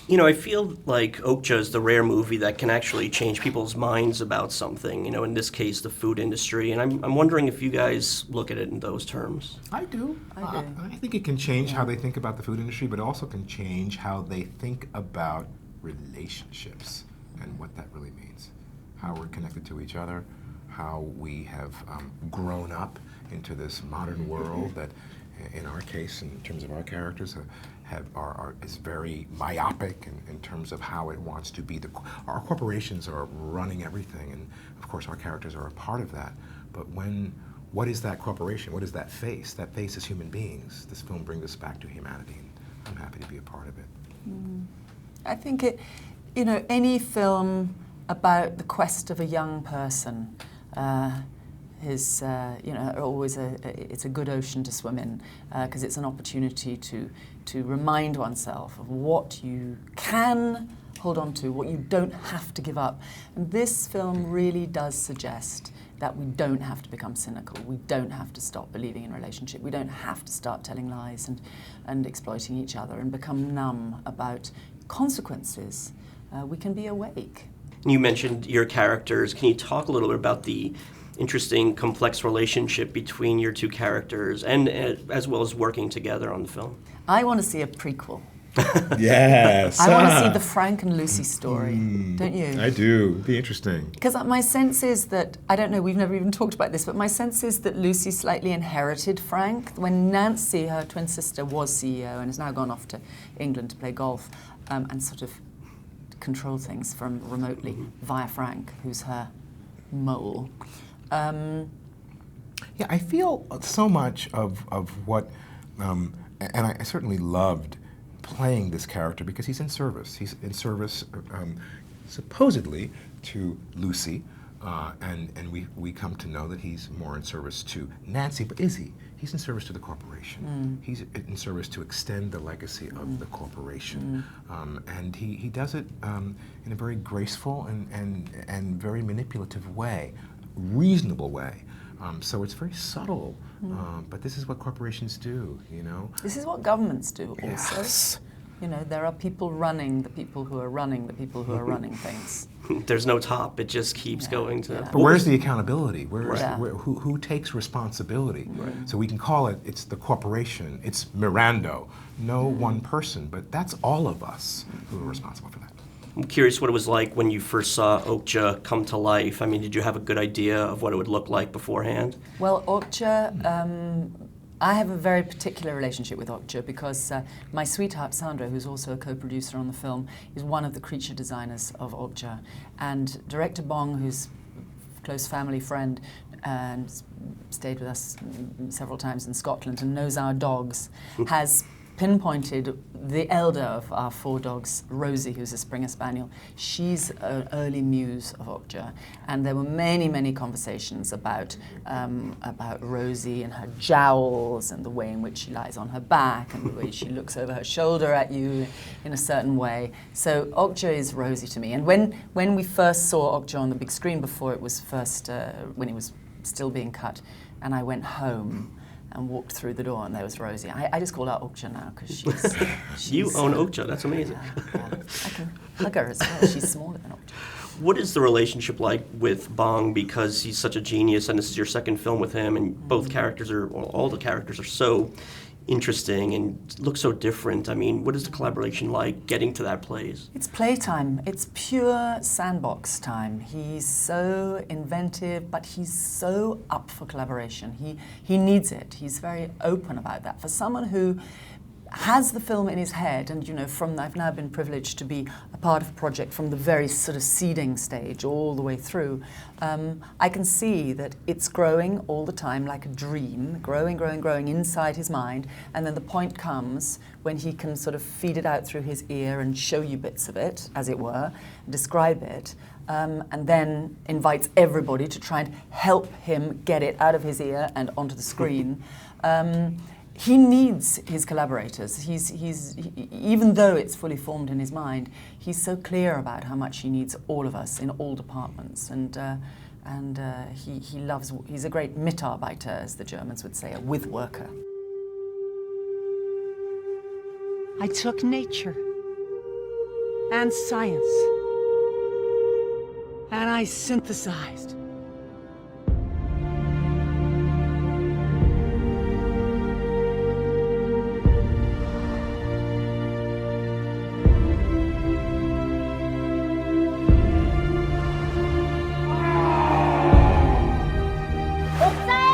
You know, I feel like OKJA is the rare movie that can actually change people's minds about something, you know, in this case, the food industry. And I'm wondering if you guys look at it in those terms. I do. I do. I think it can change how they think about the food industry, but it also can change how they think about relationships and what that really means. How we're connected to each other, how we have grown up into this modern world that, in our case, in terms of our characters, is very myopic in terms of how it wants to be. Our corporations are running everything, and of course our characters are a part of that. But what is that corporation? What is that face? That face is human beings. This film brings us back to humanity, and I'm happy to be a part of it. I think any film about the quest of a young person is, always it's a good ocean to swim in, because it's an opportunity to remind oneself of what you can hold on to, what you don't have to give up. And this film really does suggest that we don't have to become cynical. We don't have to stop believing in relationship. We don't have to start telling lies and exploiting each other and become numb about consequences. We can be awake. You mentioned your characters. Can you talk a little bit about the interesting, complex relationship between your two characters, and as well as working together on the film? I want to see a prequel. Yes. I want to see the Frank and Lucy story, don't you? I do. It'd be interesting. Because my sense is that, I don't know, we've never even talked about this, but my sense is that Lucy slightly inherited Frank. When Nancy, her twin sister, was CEO and has now gone off to England to play golf and sort of control things from remotely via Frank, who's her mole. Yeah, I feel so much of what, and I certainly loved playing this character because he's in service. He's in service, supposedly, to Lucy, and we come to know that he's more in service to Nancy, but is he? He's in service to the corporation. He's in service to extend the legacy of the corporation. And he does it in a very graceful and very manipulative way, reasonable way. So it's very subtle, but this is what corporations do, you know? This is what governments do also. Yes. You know, there are people running the people who are running the people who are running things. There's no top. It just keeps going to... Yeah. But where's the accountability? Right. Who takes responsibility? Right. So we can call it's the corporation, it's Mirando, no one person, but that's all of us who are responsible for that. I'm curious what it was like when you first saw OKJA come to life. I mean, did you have a good idea of what it would look like beforehand? Well, OKJA, I have a very particular relationship with OKJA because my sweetheart Sandra, who's also a co-producer on the film, is one of the creature designers of OKJA. And director Bong, who's a close family friend and stayed with us several times in Scotland and knows our dogs, has pinpointed the elder of our 4 dogs, Rosie, who's a Springer Spaniel. She's an early muse of OKJA, and there were many, many conversations about Rosie and her jowls and the way in which she lies on her back and the way she looks over her shoulder at you in a certain way. So OKJA is Rosie to me. And when we first saw OKJA on the big screen before it was first, when it was still being cut, and I went home and walked through the door, and there was Rosie. I just call her OKJA now because she's You own OKJA. That's amazing. Yeah. I can hug her as well. She's smaller than OKJA. What is the relationship like with Bong, because he's such a genius and this is your second film with him, and both characters all the characters are so interesting and look so different. I mean, what is the collaboration like getting to that place? It's playtime. It's pure sandbox time. He's so inventive, but he's so up for collaboration. He needs it. He's very open about that. For someone who has the film in his head, and I've now been privileged to be a part of a project from the very sort of seeding stage all the way through, I can see that it's growing all the time like a dream, growing inside his mind, and then the point comes when he can sort of feed it out through his ear and show you bits of it, as it were, describe it, and then invites everybody to try and help him get it out of his ear and onto the screen. He needs his collaborators. He's even though it's fully formed in his mind, he's so clear about how much he needs all of us in all departments. And he's a great Mitarbeiter, as the Germans would say, a with worker. I took nature and science. And I synthesized. 옥자야!